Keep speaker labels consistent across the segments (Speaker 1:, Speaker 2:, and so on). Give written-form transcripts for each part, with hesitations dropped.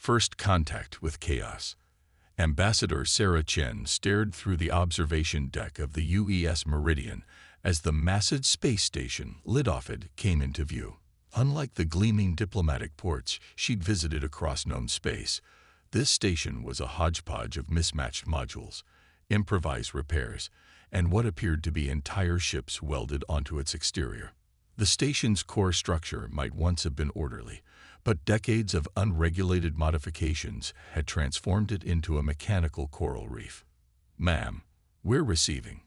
Speaker 1: First contact with chaos. Ambassador Sarah Chen stared through the observation deck of the UES Meridian as the massive space station Lidoffad came into view. Unlike the gleaming diplomatic ports she'd visited across known space, this station was a hodgepodge of mismatched modules, improvised repairs, and what appeared to be entire ships welded onto its exterior. The station's core structure might once have been orderly, but decades of unregulated modifications had transformed it into a mechanical coral reef. "Ma'am, we're receiving.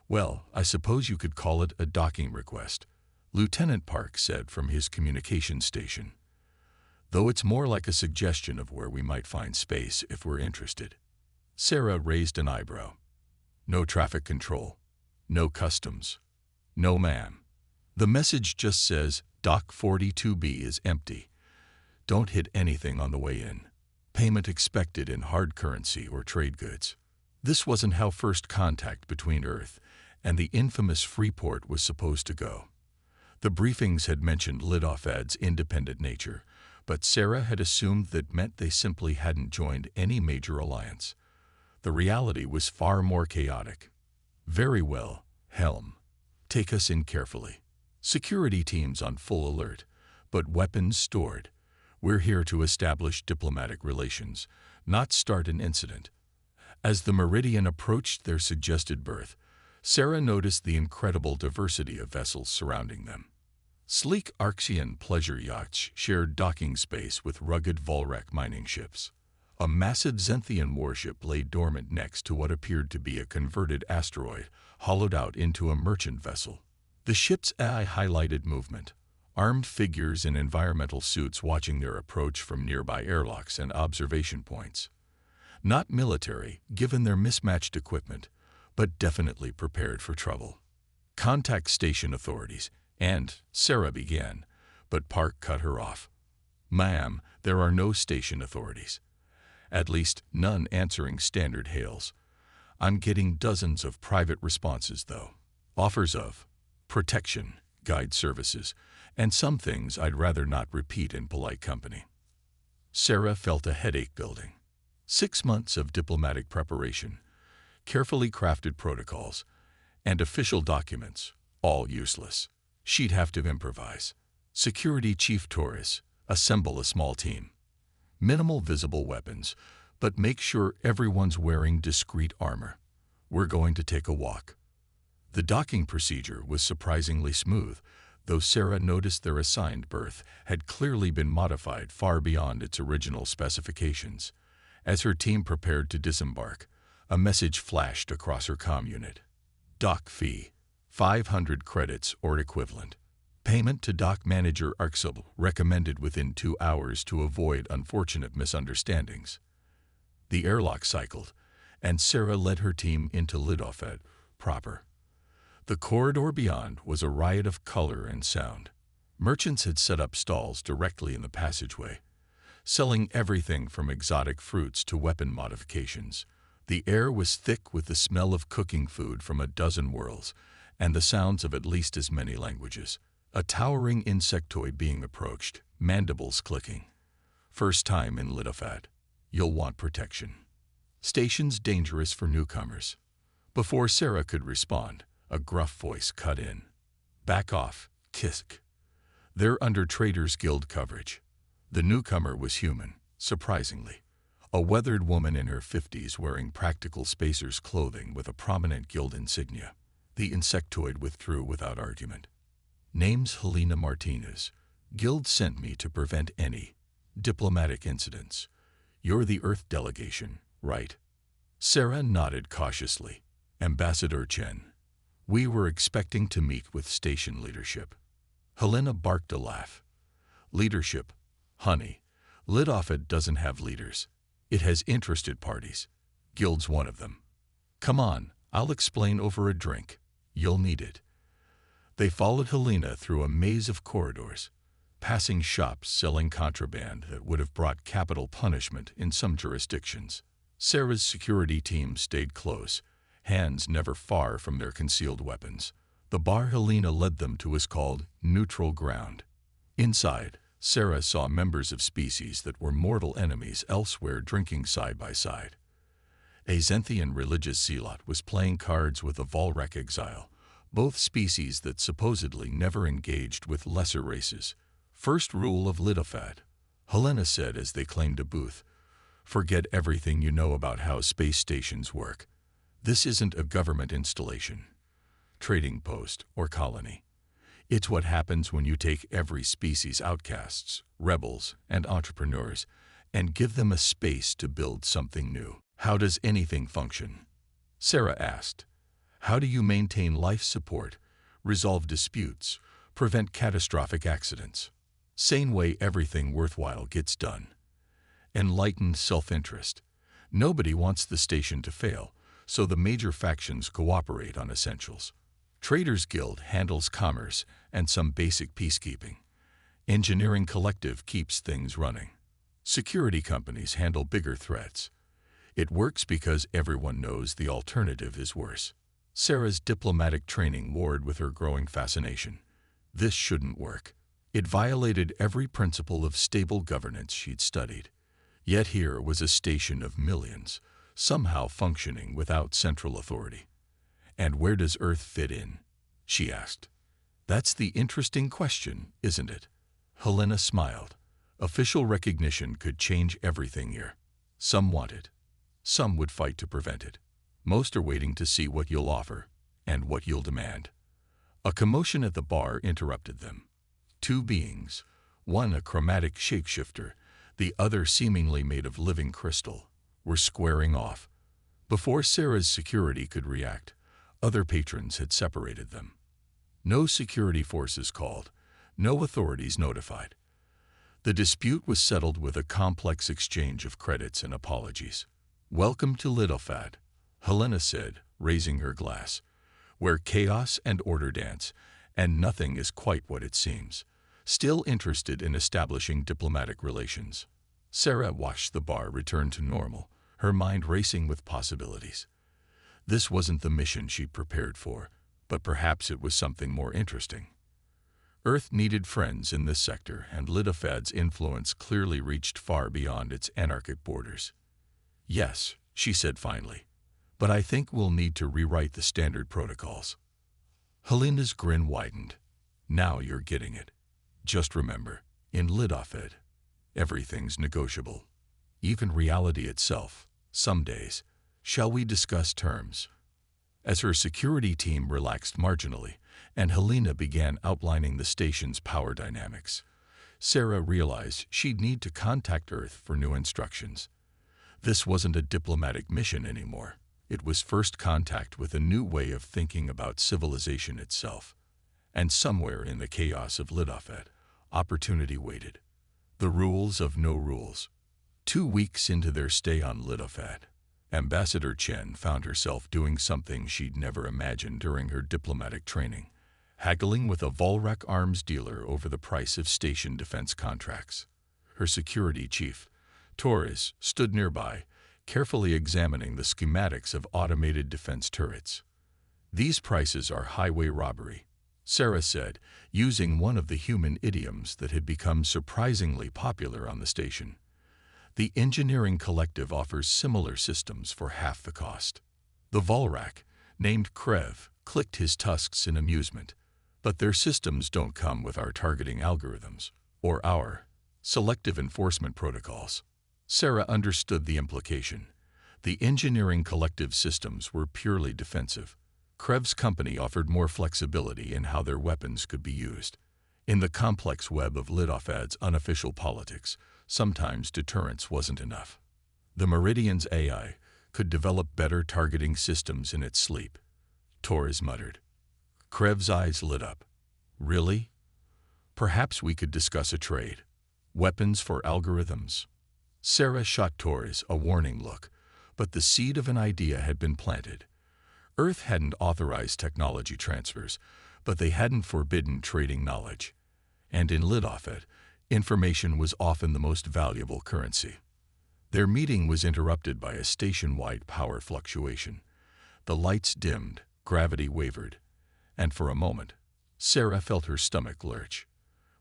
Speaker 1: Well, I suppose you could call it a docking request," Lieutenant Park said from his communication station. "Though it's more like a suggestion of where we might find space if we're interested." Sarah raised an eyebrow. "No traffic control. No customs. No, ma'am. The message just says Dock 42B is empty. Don't hit anything on the way in. Payment expected in hard currency or trade goods." This wasn't how first contact between Earth and the infamous Freeport was supposed to go. The briefings had mentioned Lidoffad's independent nature, but Sarah had assumed that meant they simply hadn't joined any major alliance. The reality was far more chaotic. "Very well, Helm. Take us in carefully. Security teams on full alert, but weapons stored. We're here to establish diplomatic relations, not start an incident." As the Meridian approached their suggested berth, Sarah noticed the incredible diversity of vessels surrounding them. Sleek Arxian pleasure yachts shared docking space with rugged Volrek mining ships. A massive Zenthian warship lay dormant next to what appeared to be a converted asteroid, hollowed out into a merchant vessel. The ship's AI highlighted movement, armed figures in environmental suits watching their approach from nearby airlocks and observation points. Not military, given their mismatched equipment, but definitely prepared for trouble. "Contact station authorities," and Sarah began, but Park cut her off. "Ma'am, there are no station authorities. At least none answering standard hails. I'm getting dozens of private responses, though. Offers of protection, guide services, and some things I'd rather not repeat in polite company." Sarah felt a headache building. 6 months of diplomatic preparation, carefully crafted protocols, and official documents, all useless. She'd have to improvise. Security Chief Torres, assemble a small team. Minimal visible weapons, but make sure everyone's wearing discreet armor. We're going to take a walk. The docking procedure was surprisingly smooth, though Sarah noticed their assigned berth had clearly been modified far beyond its original specifications. As her team prepared to disembark, a message flashed across her comm unit. "Dock fee, 500 credits or equivalent. Payment to dock manager Arxel recommended within 2 hours to avoid unfortunate misunderstandings." The airlock cycled, and Sarah led her team into Lidoffad proper. The corridor beyond was a riot of color and sound. Merchants had set up stalls directly in the passageway, selling everything from exotic fruits to weapon modifications. The air was thick with the smell of cooking food from a dozen worlds, and the sounds of at least as many languages. A towering insectoid being approached, mandibles clicking. "First time in Lidoffad. You'll want protection. Station's dangerous for newcomers." Before Sarah could respond, a gruff voice cut in. "Back off, Kisk. They're under Traders Guild coverage." The newcomer was human, surprisingly. A weathered woman in her 50s wearing practical spacer's clothing with a prominent guild insignia. The insectoid withdrew without argument. "Name's Helena Martinez. Guild sent me to prevent any diplomatic incidents. You're the Earth delegation, right?" Sarah nodded cautiously. "Ambassador Chen. We were expecting to meet with station leadership." Helena barked a laugh. "Leadership? Honey, Lidoffad doesn't have leaders. It has interested parties. Guild's one of them. Come on, I'll explain over a drink. You'll need it." They followed Helena through a maze of corridors, passing shops selling contraband that would have brought capital punishment in some jurisdictions. Sarah's security team stayed close, hands never far from their concealed weapons. The bar Helena led them to was called Neutral Ground. Inside, Sarah saw members of species that were mortal enemies elsewhere drinking side by side. A Xenthian religious zealot was playing cards with a Volrek exile, both species that supposedly never engaged with lesser races. First rule of Lidoffad, Helena said as they claimed a booth. Forget everything you know about how space stations work. This isn't a government installation, trading post, or colony. It's what happens when you take every species' outcasts, rebels, and entrepreneurs and give them a space to build something new. How does anything function? Sarah asked. How do you maintain life support, resolve disputes, prevent catastrophic accidents? Same way everything worthwhile gets done. Enlightened self-interest. Nobody wants the station to fail, so the major factions cooperate on essentials. Traders Guild handles commerce and some basic peacekeeping. Engineering Collective keeps things running. Security companies handle bigger threats. It works because everyone knows the alternative is worse. Sarah's diplomatic training warred with her growing fascination. This shouldn't work. It violated every principle of stable governance she'd studied. Yet here was a station of millions, somehow functioning without central authority. And where does Earth fit in? She asked. That's the interesting question, isn't it? Helena smiled. Official recognition could change everything here. Some want it. Some would fight to prevent it. Most are waiting to see what you'll offer and what you'll demand. A commotion at the bar interrupted them. Two beings, one a chromatic shapeshifter, the other seemingly made of living crystal, were squaring off. Before Sarah's security could react, other patrons had separated them. No security forces called, no authorities notified. The dispute was settled with a complex exchange of credits and apologies. Welcome to Lidoffad, Helena said, raising her glass, where chaos and order dance, and nothing is quite what it seems. Still interested in establishing diplomatic relations. Sarah watched the bar return to normal, her mind racing with possibilities. This wasn't the mission she'd prepared for, but perhaps it was something more interesting. Earth needed friends in this sector, and Lidoffad's influence clearly reached far beyond its anarchic borders. Yes, she said finally, but I think we'll need to rewrite the standard protocols. Helena's grin widened. Now you're getting it. Just remember, in Lidoffad, everything's negotiable. Even reality itself, some days. Shall we discuss terms? As her security team relaxed marginally, and Helena began outlining the station's power dynamics, Sarah realized she'd need to contact Earth for new instructions. This wasn't a diplomatic mission anymore. It was first contact with a new way of thinking about civilization itself. And somewhere in the chaos of Lidoffad, opportunity waited. The rules of no rules. 2 weeks into their stay on Lidoffad, Ambassador Chen found herself doing something she'd never imagined during her diplomatic training, haggling with a Volrek arms dealer over the price of station defense contracts. Her security chief, Torres, stood nearby, carefully examining the schematics of automated defense turrets. These prices are highway robbery, Sarah said, using one of the human idioms that had become surprisingly popular on the station. The Engineering Collective offers similar systems for half the cost. The Volrak, named Krev, clicked his tusks in amusement. But their systems don't come with our targeting algorithms, or our selective enforcement protocols. Sarah understood the implication. The Engineering Collective systems were purely defensive. Krev's company offered more flexibility in how their weapons could be used. In the complex web of Lidoffad's unofficial politics, sometimes deterrence wasn't enough. The Meridian's AI could develop better targeting systems in its sleep, Torres muttered. Krev's eyes lit up. Really? Perhaps we could discuss a trade. Weapons for algorithms. Sarah shot Torres a warning look, but the seed of an idea had been planted. Earth hadn't authorized technology transfers, but they hadn't forbidden trading knowledge. And in Lidoffad, information was often the most valuable currency. Their meeting was interrupted by a station-wide power fluctuation. The lights dimmed, gravity wavered, and for a moment, Sarah felt her stomach lurch.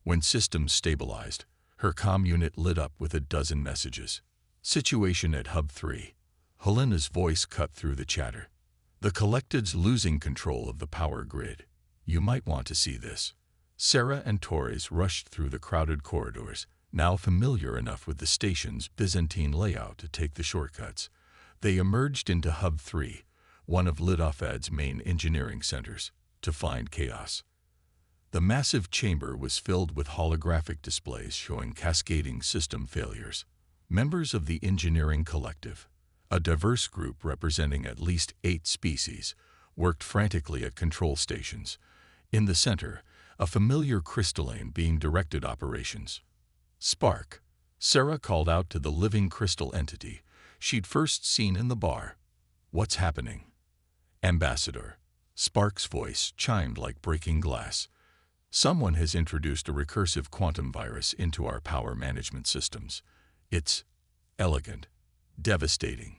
Speaker 1: When systems stabilized, Her comm unit lit up with a dozen messages. Situation at Hub 3. Helena's voice cut through the chatter. The collective's losing control of the power grid. You might want to see this. Sarah and Torres rushed through the crowded corridors, now familiar enough with the station's Byzantine layout to take the shortcuts. They emerged into Hub 3, one of Lidoffad's main engineering centers, to find chaos. The massive chamber was filled with holographic displays showing cascading system failures. Members of the engineering collective, a diverse group representing at least 8 species, worked frantically at control stations. In the center, a familiar crystalline being directed operations. Spark. Sarah called out to the living crystal entity she'd first seen in the bar. What's happening? Ambassador. Spark's voice chimed like breaking glass. Someone has introduced a recursive quantum virus into our power management systems. It's elegant, devastating,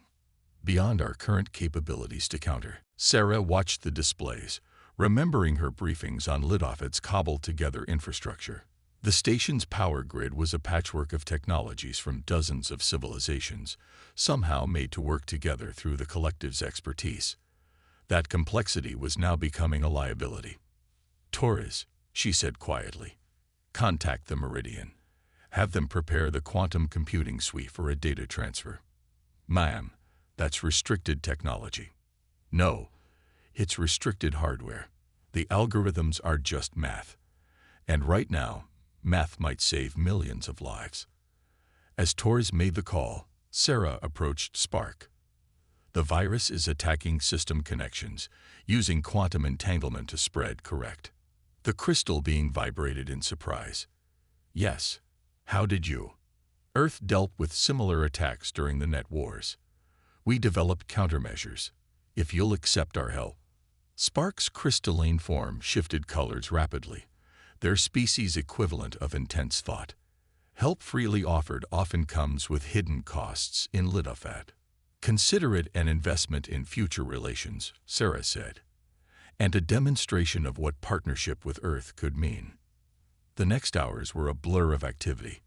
Speaker 1: beyond our current capabilities to counter. Sarah watched the displays, remembering her briefings on Lidoffad's cobbled-together infrastructure. The station's power grid was a patchwork of technologies from dozens of civilizations, somehow made to work together through the collective's expertise. That complexity was now becoming a liability. Torres, she said quietly, contact the Meridian. Have them prepare the quantum computing suite for a data transfer. Ma'am, that's restricted technology. No, it's restricted hardware. The algorithms are just math. And right now, math might save millions of lives. As Torres made the call, Sarah approached Spark. The virus is attacking system connections, using quantum entanglement to spread, correct? The crystal being vibrated in surprise. Yes. How did you? Earth dealt with similar attacks during the net wars. We developed countermeasures. If you'll accept our help. Spark's crystalline form shifted colors rapidly, their species equivalent of intense thought. Help freely offered often comes with hidden costs in Lidoffad. Consider it an investment in future relations, Sarah said, and a demonstration of what partnership with Earth could mean. The next hours were a blur of activity.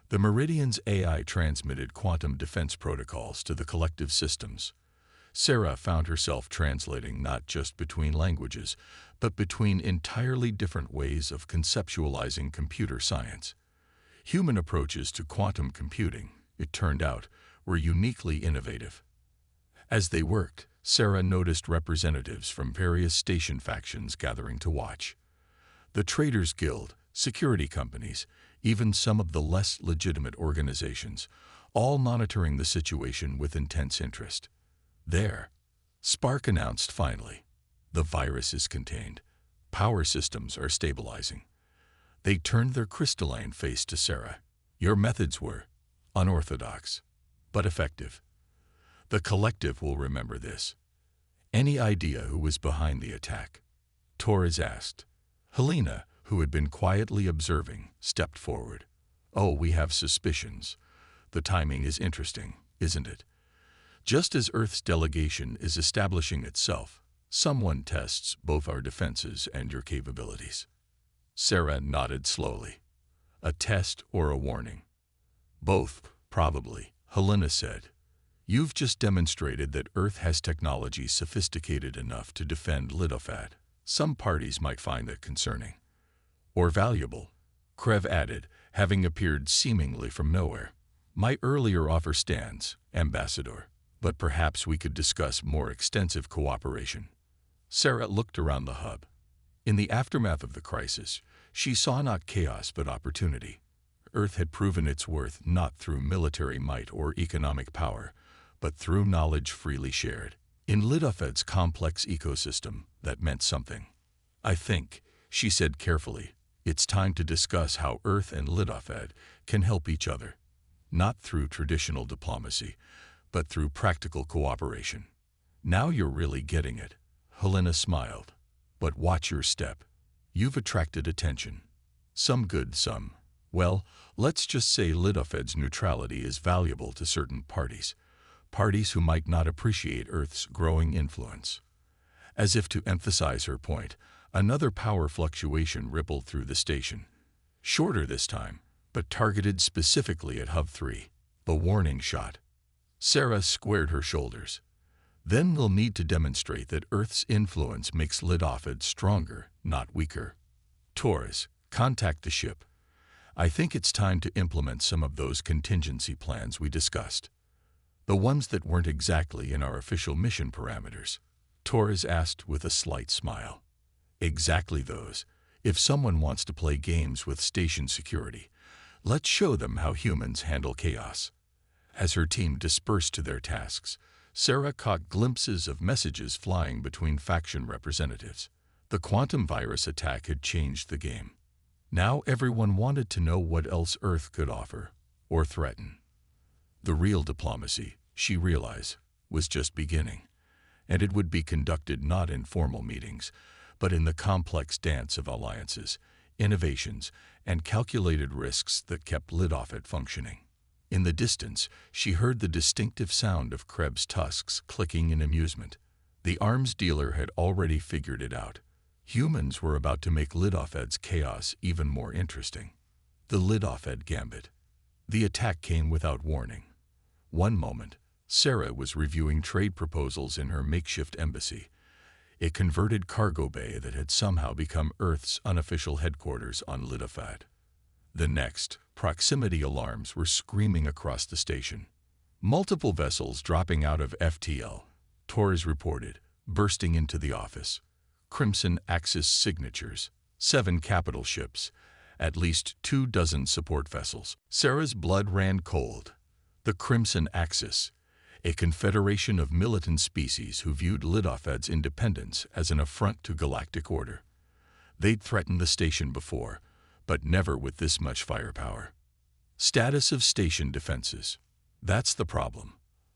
Speaker 1: The Meridian's AI transmitted quantum defense protocols to the collective systems. Sarah found herself translating not just between languages, but between entirely different ways of conceptualizing computer science. Human approaches to quantum computing, it turned out, were uniquely innovative. As they worked, Sarah noticed representatives from various station factions gathering to watch. The Traders Guild, security companies, even some of the less legitimate organizations, all monitoring the situation with intense interest. There, Spark announced finally, the virus is contained. Power systems are stabilizing. They turned their crystalline face to Sarah. Your methods were unorthodox, but effective. The collective will remember this. Any idea who was behind the attack? Torres asked. Helena, who had been quietly observing, stepped forward. Oh, we have suspicions. The timing is interesting, isn't it? Just as Earth's delegation is establishing itself, someone tests both our defenses and your capabilities. Sarah nodded slowly. A test or a warning? Both, probably, Helena said. You've just demonstrated that Earth has technology sophisticated enough to defend Lidoffad. Some parties might find that concerning. Or valuable, Krev added, having appeared seemingly from nowhere. My earlier offer stands, Ambassador, but perhaps we could discuss more extensive cooperation. Sarah looked around the hub. In the aftermath of the crisis, she saw not chaos but opportunity. Earth had proven its worth not through military might or economic power, but through knowledge freely shared. In Lidoffad's complex ecosystem, that meant something. I think, she said carefully, it's time to discuss how Earth and Lidoffad can help each other, not through traditional diplomacy, but through practical cooperation. Now you're really getting it. Helena smiled. But watch your step. You've attracted attention. Some good, some. Well, let's just say Lidoffad's neutrality is valuable to certain parties who might not appreciate Earth's growing influence. As if to emphasize her point, another power fluctuation rippled through the station. Shorter this time, but targeted specifically at Hub 3. The warning shot. Sarah squared her shoulders. Then we'll need to demonstrate that Earth's influence makes Lidoffad stronger, not weaker. Torres, contact the ship. I think it's time to implement some of those contingency plans we discussed. The ones that weren't exactly in our official mission parameters. Torres asked with a slight smile. Exactly those. If someone wants to play games with station security, let's show them how humans handle chaos. As her team dispersed to their tasks, Sarah caught glimpses of messages flying between faction representatives. The quantum virus attack had changed the game. Now everyone wanted to know what else Earth could offer or threaten. The real diplomacy, she realized, was just beginning, and it would be conducted not in formal meetings, but in the complex dance of alliances, innovations, and calculated risks that kept Lidoffad functioning. In the distance, she heard the distinctive sound of Krebs' tusks clicking in amusement. The arms dealer had already figured it out. Humans were about to make Lidoffad's chaos even more interesting. The Lidoffad Gambit. The attack came without warning. One moment, Sarah was reviewing trade proposals in her makeshift embassy, a converted cargo bay that had somehow become Earth's unofficial headquarters on Lidoffad. The next, proximity alarms were screaming across the station. Multiple vessels dropping out of FTL, Torres reported, bursting into the office. Crimson Axis signatures, 7 capital ships, at least 24 support vessels. Sarah's blood ran cold. The Crimson Axis, a confederation of militant species who viewed Lidoffad's independence as an affront to galactic order. They'd threatened the station before, but never with this much firepower. Status of station defenses. That's the problem,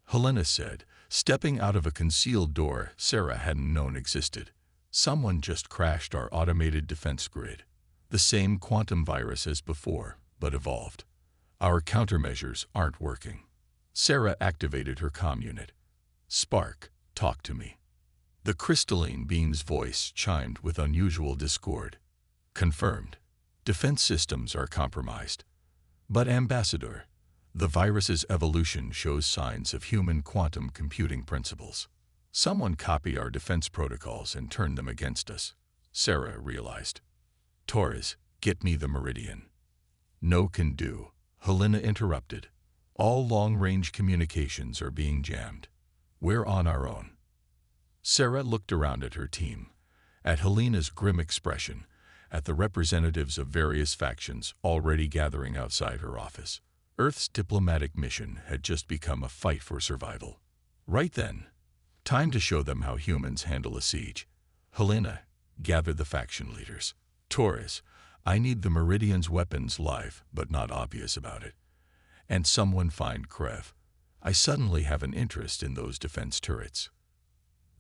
Speaker 1: Helena said, stepping out of a concealed door Sarah hadn't known existed. Someone just crashed our automated defense grid. The same quantum virus as before, but evolved. Our countermeasures aren't working. Sarah activated her comm unit. Spark, talk to me. The crystalline being's voice chimed with unusual discord. Confirmed. Defense systems are compromised. But Ambassador, the virus's evolution shows signs of human quantum computing principles. Someone copy our defense protocols and turn them against us, Sarah realized. Torres, get me the Meridian. No can do, Helena interrupted. All long-range communications are being jammed. We're on our own. Sarah looked around at her team, at Helena's grim expression, at the representatives of various factions already gathering outside her office. Earth's diplomatic mission had just become a fight for survival. Right then, time to show them how humans handle a siege. Helena, gather the faction leaders. Torres, I need the Meridian's weapons live, but not obvious about it. And someone find Krev. I suddenly have an interest in those defense turrets.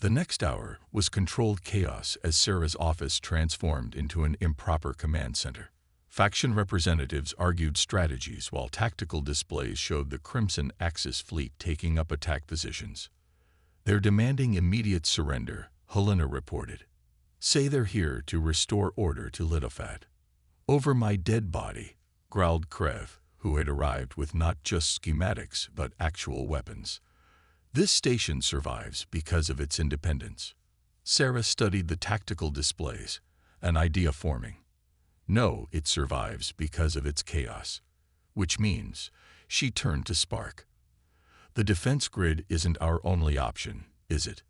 Speaker 1: The next hour was controlled chaos as Sarah's office transformed into an improper command center. Faction representatives argued strategies while tactical displays showed the Crimson Axis fleet taking up attack positions. They're demanding immediate surrender, Helena reported. Say they're here to restore order to Lidoffad. Over my dead body, growled Krev, who had arrived with not just schematics but actual weapons. This station survives because of its independence. Sarah studied the tactical displays, an idea forming. No, it survives because of its chaos. Which means she turned to Spark. The defense grid isn't our only option, is it?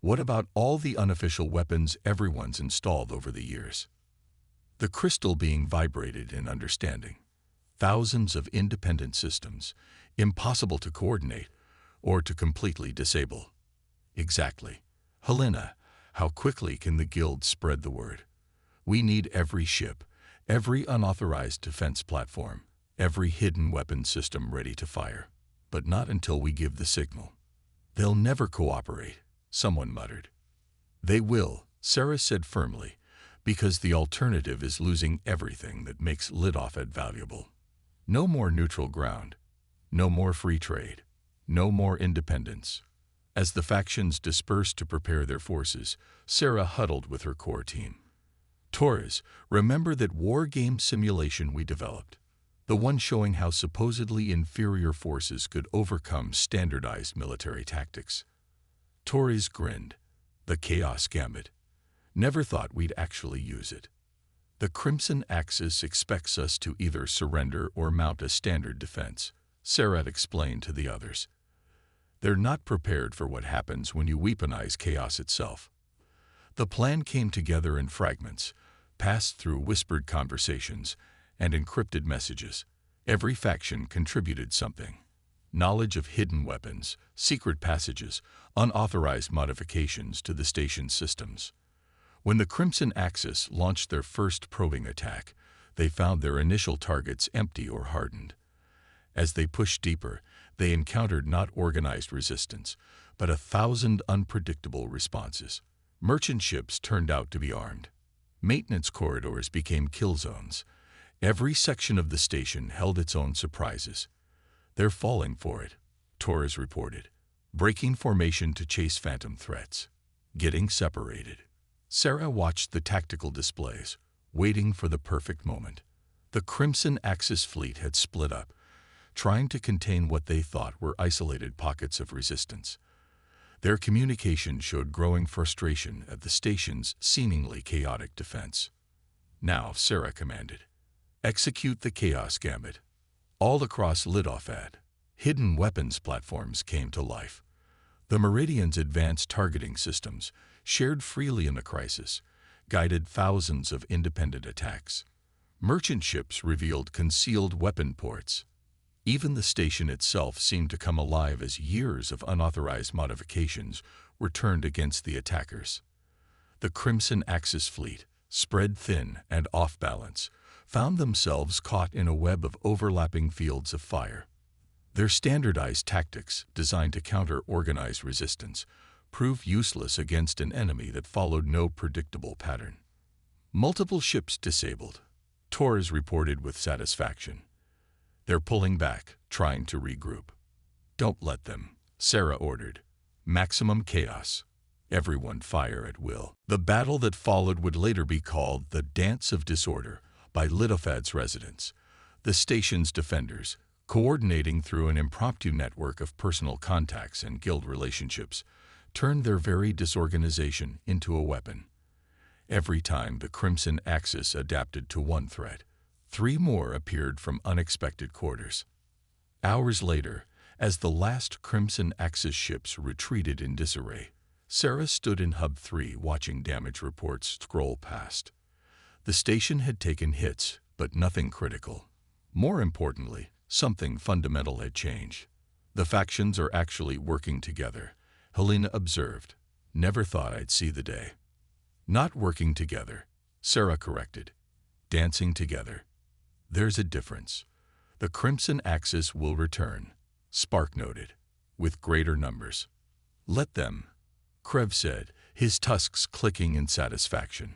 Speaker 1: What about all the unofficial weapons everyone's installed over the years? The crystal being vibrated in understanding. Thousands of independent systems, impossible to coordinate or to completely disable. Exactly. Helena, how quickly can the guild spread the word? We need every ship, every unauthorized defense platform, every hidden weapon system ready to fire. But not until we give the signal. They'll never cooperate, someone muttered. They will, Sarah said firmly, because the alternative is losing everything that makes Lidoffad valuable. No more neutral ground, no more free trade, no more independence. As the factions dispersed to prepare their forces, Sarah huddled with her core team. Torres, remember that war game simulation we developed? the one showing how supposedly inferior forces could overcome standardized military tactics. Torres grinned. The Chaos Gambit. Never thought we'd actually use it. The Crimson Axis expects us to either surrender or mount a standard defense, Sarah explained to the others. They're not prepared for what happens when you weaponize chaos itself. The plan came together in fragments, passed through whispered conversations and encrypted messages. Every faction contributed something. Knowledge of hidden weapons, secret passages, unauthorized modifications to the station's systems. When the Crimson Axis launched their first probing attack, they found their initial targets empty or hardened. As they pushed deeper, they encountered not organized resistance, but 1,000 unpredictable responses. Merchant ships turned out to be armed. Maintenance corridors became kill zones. Every section of the station held its own surprises. They're falling for it, Torres reported. Breaking formation to chase phantom threats. Getting separated. Sarah watched the tactical displays, waiting for the perfect moment. The Crimson Axis fleet had split up, trying to contain what they thought were isolated pockets of resistance. Their communication showed growing frustration at the station's seemingly chaotic defense. Now, Sarah commanded, execute the Chaos Gambit. All across Lidoffad, hidden weapons platforms came to life. The Meridian's advanced targeting systems, shared freely in the crisis, guided thousands of independent attacks. Merchant ships revealed concealed weapon ports. Even the station itself seemed to come alive as years of unauthorized modifications were turned against the attackers. The Crimson Axis fleet, spread thin and off balance, found themselves caught in a web of overlapping fields of fire. Their standardized tactics, designed to counter organized resistance, proved useless against an enemy that followed no predictable pattern. Multiple ships disabled, Torres reported with satisfaction. They're pulling back, trying to regroup. Don't let them, Sarah ordered. Maximum chaos. Everyone fire at will. The battle that followed would later be called the Dance of Disorder by Lidoffad's residents, the station's defenders, coordinating through an impromptu network of personal contacts and guild relationships, turned their very disorganization into a weapon. Every time the Crimson Axis adapted to one threat, 3 more appeared from unexpected quarters. Hours later, as the last Crimson Axis ships retreated in disarray, Sarah stood in Hub 3 watching damage reports scroll past. The station had taken hits, but nothing critical. More importantly, something fundamental had changed. The factions are actually working together, Helena observed. Never thought I'd see the day. Not working together, Sarah corrected. Dancing together. There's a difference. The Crimson Axis will return, Spark noted, with greater numbers. Let them, Krev said, his tusks clicking in satisfaction.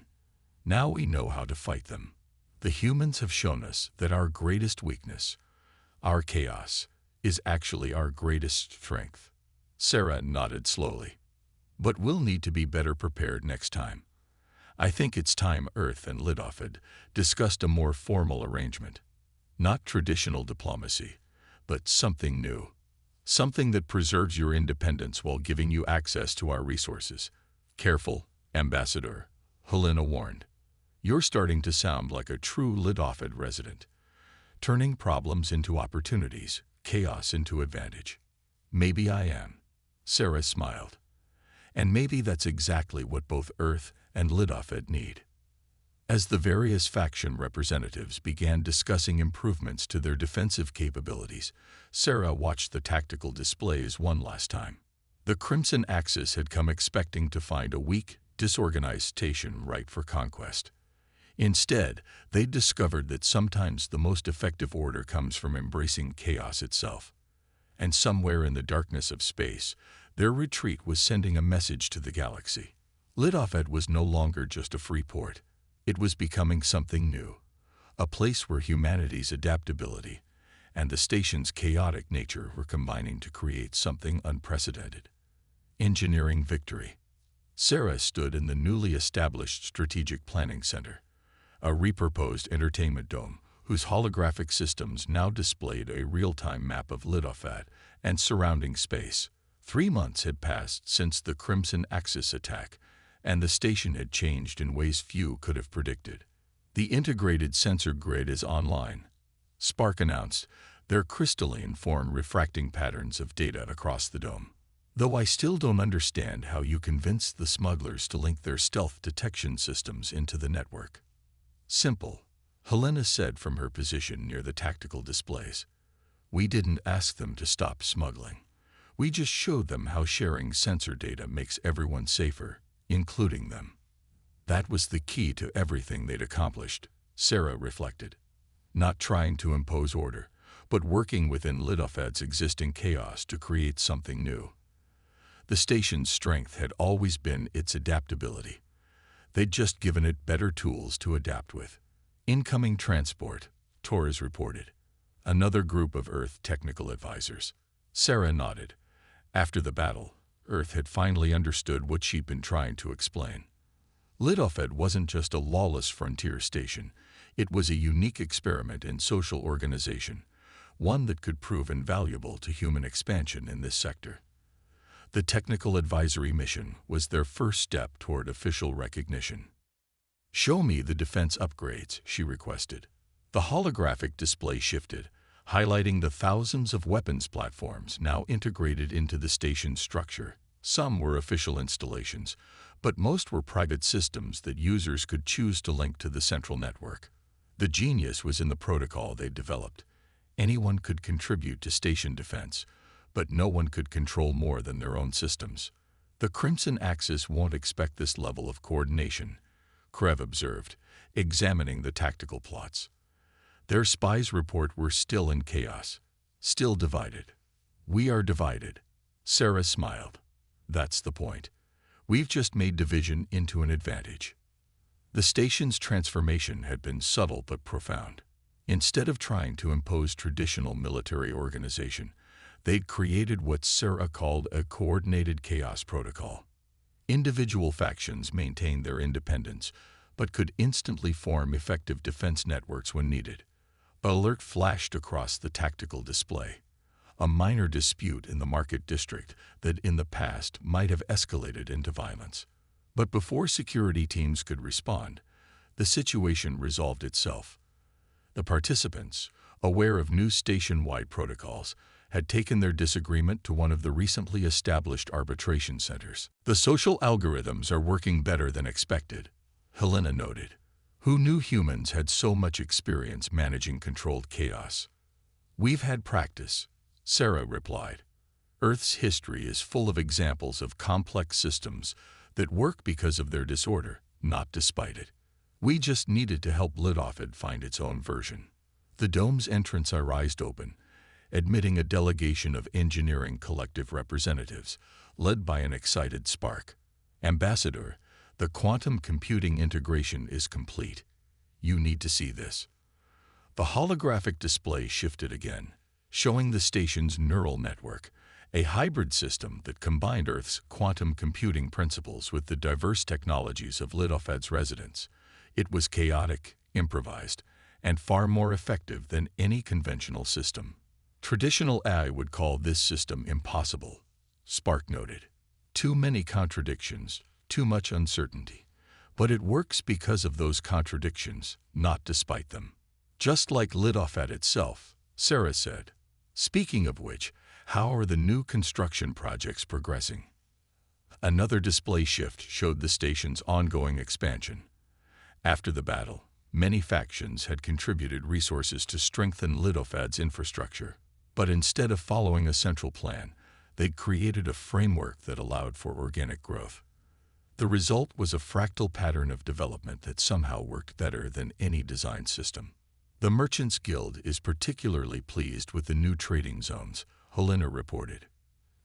Speaker 1: Now we know how to fight them. The humans have shown us that our greatest weakness, our chaos, is actually our greatest strength. Sarah nodded slowly. But we'll need to be better prepared next time. I think it's time Earth and Lidoffad discussed a more formal arrangement. Not traditional diplomacy, but something new. Something that preserves your independence while giving you access to our resources. Careful, Ambassador, Helena warned. You're starting to sound like a true Lidoffad resident, turning problems into opportunities, chaos into advantage. Maybe I am, Sarah smiled. And maybe that's exactly what both Earth and Lidoffad need. As the various faction representatives began discussing improvements to their defensive capabilities, Sarah watched the tactical displays one last time. The Crimson Axis had come expecting to find a weak, disorganized station ripe for conquest. Instead, they discovered that sometimes the most effective order comes from embracing chaos itself. And somewhere in the darkness of space, their retreat was sending a message to the galaxy. Lidoffad was no longer just a free port. It was becoming something new, a place where humanity's adaptability and the station's chaotic nature were combining to create something unprecedented. Engineering victory. Sarah stood in the newly established Strategic Planning Center, a repurposed entertainment dome whose holographic systems now displayed a real-time map of Lidoffad and surrounding space. 3 months had passed since the Crimson Axis attack, and the station had changed in ways few could have predicted. The integrated sensor grid is online, Spark announced, their crystalline form refracting patterns of data across the dome. Though I still don't understand how you convinced the smugglers to link their stealth detection systems into the network. Simple, Helena said from her position near the tactical displays. We didn't ask them to stop smuggling. We just showed them how sharing sensor data makes everyone safer, including them. That was the key to everything they'd accomplished, Sarah reflected. Not trying to impose order, but working within Lidoffad's existing chaos to create something new. The station's strength had always been its adaptability. They'd just given it better tools to adapt with. Incoming transport, Torres reported. Another group of Earth technical advisors. Sarah nodded. After the battle, Earth had finally understood what she'd been trying to explain. Lidoffad wasn't just a lawless frontier station. It was a unique experiment in social organization, one that could prove invaluable to human expansion in this sector. The Technical Advisory Mission was their first step toward official recognition. Show me the defense upgrades, she requested. The holographic display shifted, highlighting the thousands of weapons platforms now integrated into the station's structure. Some were official installations, but most were private systems that users could choose to link to the central network. The genius was in the protocol they'd developed. Anyone could contribute to station defense, but no one could control more than their own systems. The Crimson Axis won't expect this level of coordination, Krev observed, examining the tactical plots. Their spies report we're still in chaos, still divided. We are divided. Sarah smiled. That's the point. We've just made division into an advantage. The station's transformation had been subtle but profound. Instead of trying to impose traditional military organization, they'd created what Sarah called a coordinated chaos protocol. Individual factions maintained their independence, but could instantly form effective defense networks when needed. An alert flashed across the tactical display. A minor dispute in the market district that in the past might have escalated into violence. But before security teams could respond, the situation resolved itself. The participants, aware of new station-wide protocols, had taken their disagreement to one of the recently established arbitration centers. The social algorithms are working better than expected, Helena noted. Who knew humans had so much experience managing controlled chaos? We've had practice, Sarah replied. Earth's history is full of examples of complex systems that work because of their disorder, not despite it. We just needed to help Lidoffad find its own version. The dome's entrance rised open, admitting a delegation of engineering collective representatives, led by an excited Spark. Ambassador, the quantum computing integration is complete. You need to see this. The holographic display shifted again, showing the station's neural network, a hybrid system that combined Earth's quantum computing principles with the diverse technologies of Lidoffad's residents. It was chaotic, improvised, and far more effective than any conventional system. Traditional AI would call this system impossible, Spark noted. Too many contradictions, too much uncertainty. But it works because of those contradictions, not despite them. Just like Lidoffad itself, Sarah said. Speaking of which, how are the new construction projects progressing? Another display shift showed the station's ongoing expansion. After the battle, many factions had contributed resources to strengthen Lidoffad's infrastructure. But instead of following a central plan, they'd created a framework that allowed for organic growth. The result was a fractal pattern of development that somehow worked better than any design system. The Merchants Guild is particularly pleased with the new trading zones, Helena reported.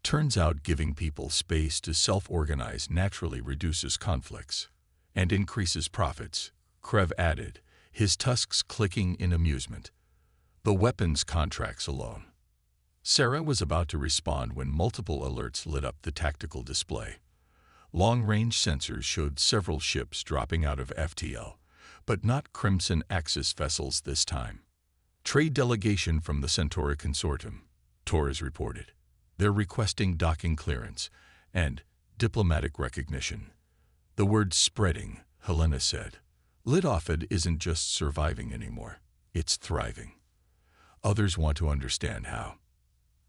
Speaker 1: Turns out giving people space to self-organize naturally reduces conflicts and increases profits, Krev added, his tusks clicking in amusement. The weapons contracts alone. Sarah was about to respond when multiple alerts lit up the tactical display. Long-range sensors showed several ships dropping out of FTL, but not Crimson Axis vessels this time. Trade delegation from the Centauri Consortium, Torres reported. They're requesting docking clearance and diplomatic recognition. The word's spreading, Helena said. Lidoffad isn't just surviving anymore, it's thriving. Others want to understand how.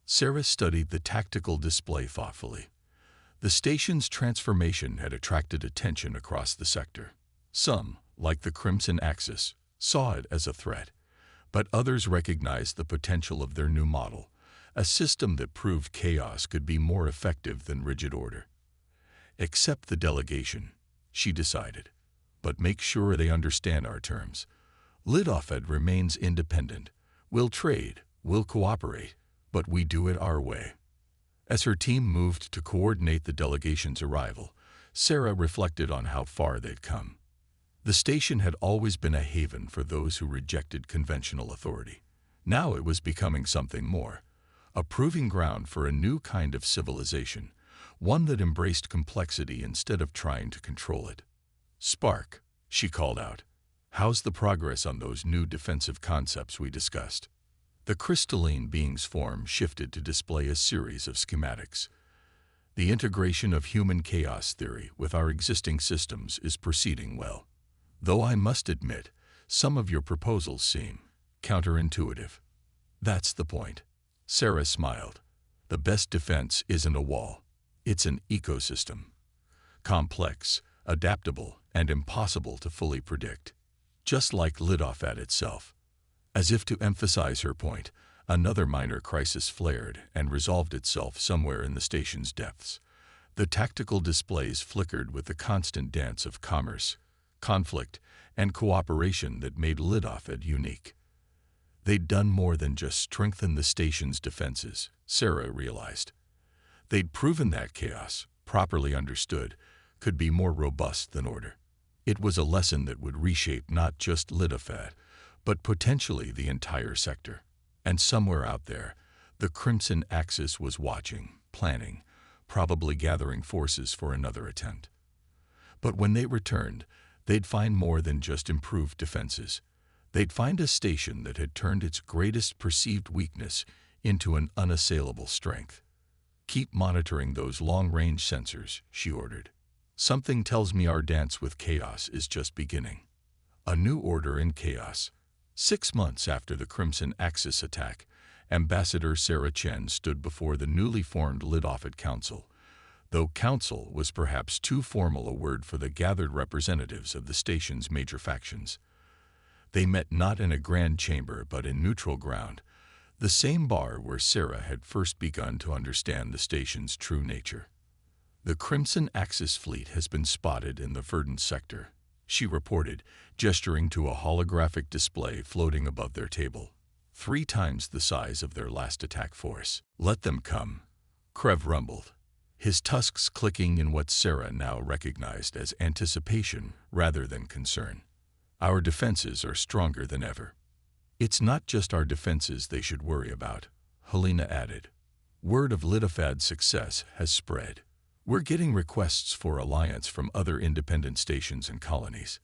Speaker 1: Sarah studied the tactical display thoughtfully. The station's transformation had attracted attention across the sector. Some, like the Crimson Axis, saw it as a threat, but others recognized the potential of their new model, a system that proved chaos could be more effective than rigid order. Accept the delegation, she decided, but make sure they understand our terms. Lidoffad remains independent. We'll trade, we'll cooperate, but we do it our way. As her team moved to coordinate the delegation's arrival, Sarah reflected on how far they'd come. The station had always been a haven for those who rejected conventional authority. Now it was becoming something more, a proving ground for a new kind of civilization, one that embraced complexity instead of trying to control it. "Spark," she called out. "How's the progress on those new defensive concepts we discussed?" The crystalline being's form shifted to display a series of schematics. "The integration of human chaos theory with our existing systems is proceeding well. Though I must admit, some of your proposals seem counterintuitive." "That's the point." Sarah smiled. "The best defense isn't a wall. It's an ecosystem. Complex, adaptable, and impossible to fully predict. Just like Lidoffad itself." As if to emphasize her point, another minor crisis flared and resolved itself somewhere in the station's depths. The tactical displays flickered with the constant dance of commerce, conflict, and cooperation that made Lidoffad unique. They'd done more than just strengthen the station's defenses, Sarah realized. They'd proven that chaos, properly understood, could be more robust than order. It was a lesson that would reshape not just Lidoffad, but potentially the entire sector. And somewhere out there, the Crimson Axis was watching, planning, probably gathering forces for another attempt. But when they returned, they'd find more than just improved defenses. They'd find a station that had turned its greatest perceived weakness into an unassailable strength. "Keep monitoring those long-range sensors," she ordered. "Something tells me our dance with chaos is just beginning." A new order in chaos. 6 months after the Crimson Axis attack, Ambassador Sarah Chen stood before the newly formed Lidoffad Council, though council was perhaps too formal a word for the gathered representatives of the station's major factions. They met not in a grand chamber but in neutral ground, the same bar where Sarah had first begun to understand the station's true nature. "The Crimson Axis fleet has been spotted in the verdant sector," she reported, gesturing to a holographic display floating above their table. 3 times the size of their last attack force. "Let them come," Krev rumbled, his tusks clicking in what Sarah now recognized as anticipation rather than concern. "Our defenses are stronger than ever." "It's not just our defenses they should worry about," Helena added. "Word of Lidoffad's success has spread. We're getting requests for alliance from other independent stations and colonies.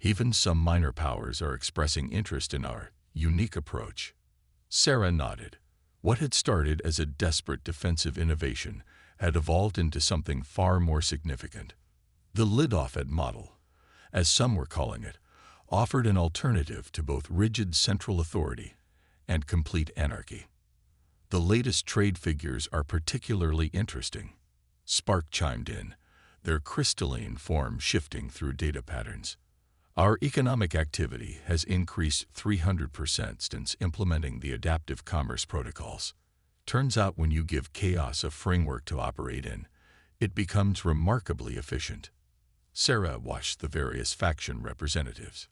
Speaker 1: Even some minor powers are expressing interest in our unique approach." Sarah nodded. What had started as a desperate defensive innovation had evolved into something far more significant. The Lidoffad model, as some were calling it, offered an alternative to both rigid central authority and complete anarchy. "The latest trade figures are particularly interesting," Spark chimed in, their crystalline form shifting through data patterns. "Our economic activity has increased 300% since implementing the adaptive commerce protocols. Turns out when you give chaos a framework to operate in, it becomes remarkably efficient." Sarah watched the various faction representatives,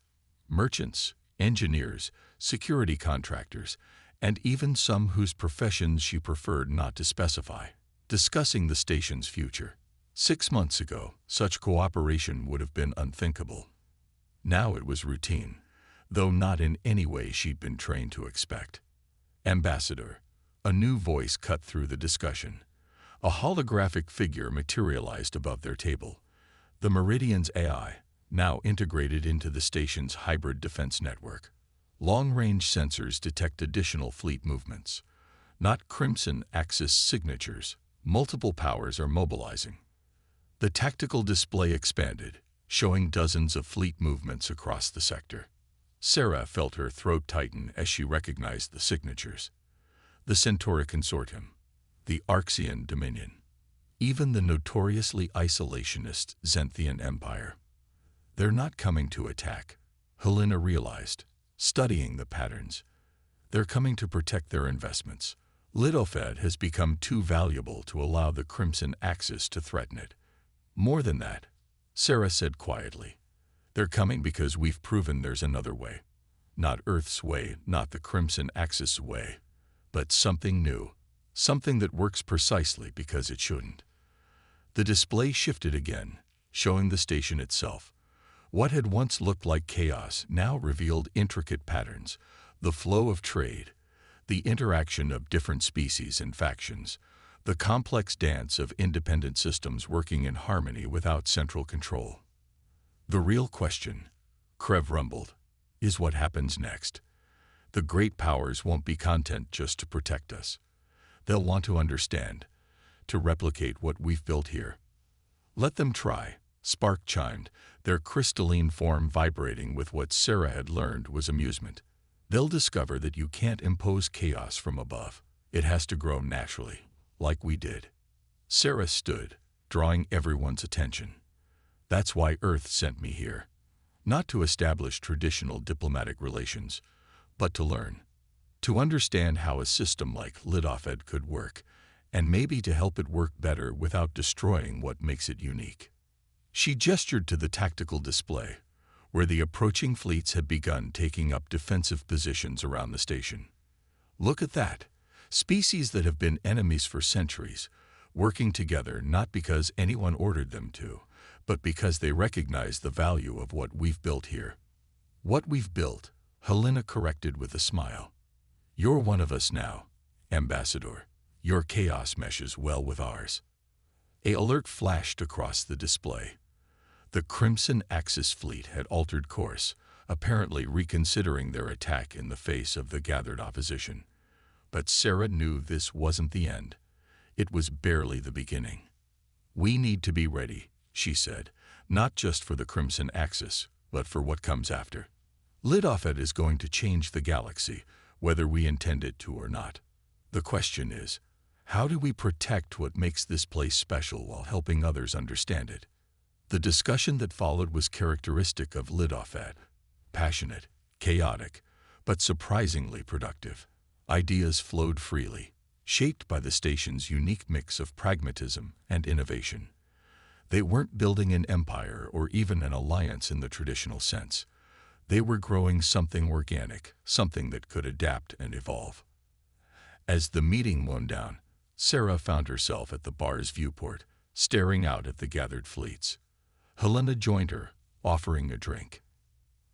Speaker 1: merchants, engineers, security contractors, and even some whose professions she preferred not to specify, discussing the station's future. 6 months ago, such cooperation would have been unthinkable. Now it was routine, though not in any way she'd been trained to expect. "Ambassador," a new voice cut through the discussion. A holographic figure materialized above their table, the Meridian's AI, now integrated into the station's hybrid defense network. Long-range sensors detect additional fleet movements, not crimson axis signatures. Multiple powers are mobilizing. The tactical display expanded, showing dozens of fleet movements across the sector. Sarah felt her throat tighten as she recognized the signatures. The Centauri Consortium, the Arxian Dominion, even the notoriously isolationist Zenthian Empire. They're not coming to attack, Helena realized, studying the patterns. They're coming to protect their investments. Lidoffad has become too valuable to allow the Crimson Axis to threaten it. More than that, Sarah said quietly, they're coming because we've proven there's another way. Not Earth's way, not the Crimson Axis way, but something new, something that works precisely because it shouldn't. The display shifted again, showing the station itself. What had once looked like chaos now revealed intricate patterns, the flow of trade, the interaction of different species and factions, the complex dance of independent systems working in harmony without central control. The real question, Krev rumbled, is what happens next. The great powers won't be content just to protect us. They'll want to understand, to replicate what we've built here. Let them try, Spark chimed, their crystalline form vibrating with what Sarah had learned was amusement. They'll discover that you can't impose chaos from above. It has to grow naturally, like we did. Sarah stood, drawing everyone's attention. That's why Earth sent me here. Not to establish traditional diplomatic relations, but to learn. To understand how a system like Lidoffad could work, and maybe to help it work better without destroying what makes it unique. She gestured to the tactical display, where the approaching fleets had begun taking up defensive positions around the station. Look at that. Species that have been enemies for centuries, working together not because anyone ordered them to, but because they recognize the value of what we've built here. What we've built, Helena corrected with a smile. You're one of us now, Ambassador. Your chaos meshes well with ours. An alert flashed across the display. The Crimson Axis fleet had altered course, apparently reconsidering their attack in the face of the gathered opposition. But Sarah knew this wasn't the end. It was barely the beginning. We need to be ready, she said, not just for the Crimson Axis, but for what comes after. Lidoffad is going to change the galaxy, whether we intend it to or not. The question is, how do we protect what makes this place special while helping others understand it? The discussion that followed was characteristic of Lidoffad. Passionate, chaotic, but surprisingly productive. Ideas flowed freely, shaped by the station's unique mix of pragmatism and innovation. They weren't building an empire or even an alliance in the traditional sense. They were growing something organic, something that could adapt and evolve. As the meeting wound down, Sarah found herself at the bar's viewport, staring out at the gathered fleets. Helena joined her, offering a drink.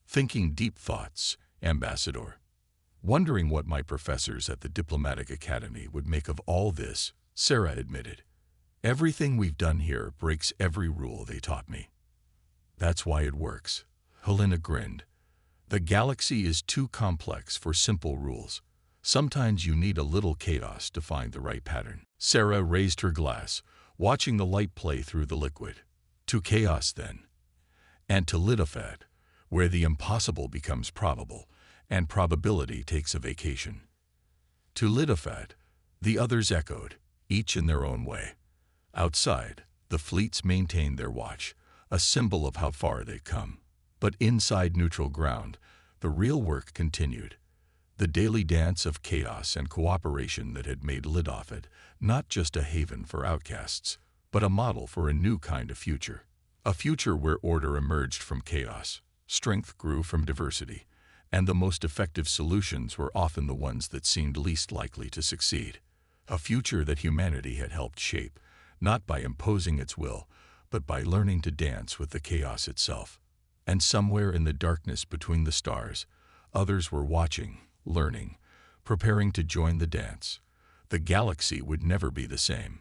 Speaker 1: Thinking deep thoughts, Ambassador. Wondering what my professors at the Diplomatic Academy would make of all this, Sarah admitted. Everything we've done here breaks every rule they taught me. That's why it works, Helena grinned. The galaxy is too complex for simple rules. Sometimes you need a little chaos to find the right pattern. Sarah raised her glass, watching the light play through the liquid. To chaos, then. And to Lidoffad, where the impossible becomes probable, and probability takes a vacation. To Lidoffad, the others echoed, each in their own way. Outside, the fleets maintained their watch, a symbol of how far they'd come. But inside neutral ground, the real work continued. The daily dance of chaos and cooperation that had made Lidoffad not just a haven for outcasts, but a model for a new kind of future. A future where order emerged from chaos, strength grew from diversity, and the most effective solutions were often the ones that seemed least likely to succeed. A future that humanity had helped shape, not by imposing its will, but by learning to dance with the chaos itself. And somewhere in the darkness between the stars, others were watching, learning, preparing to join the dance. The galaxy would never be the same.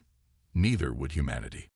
Speaker 1: Neither would humanity.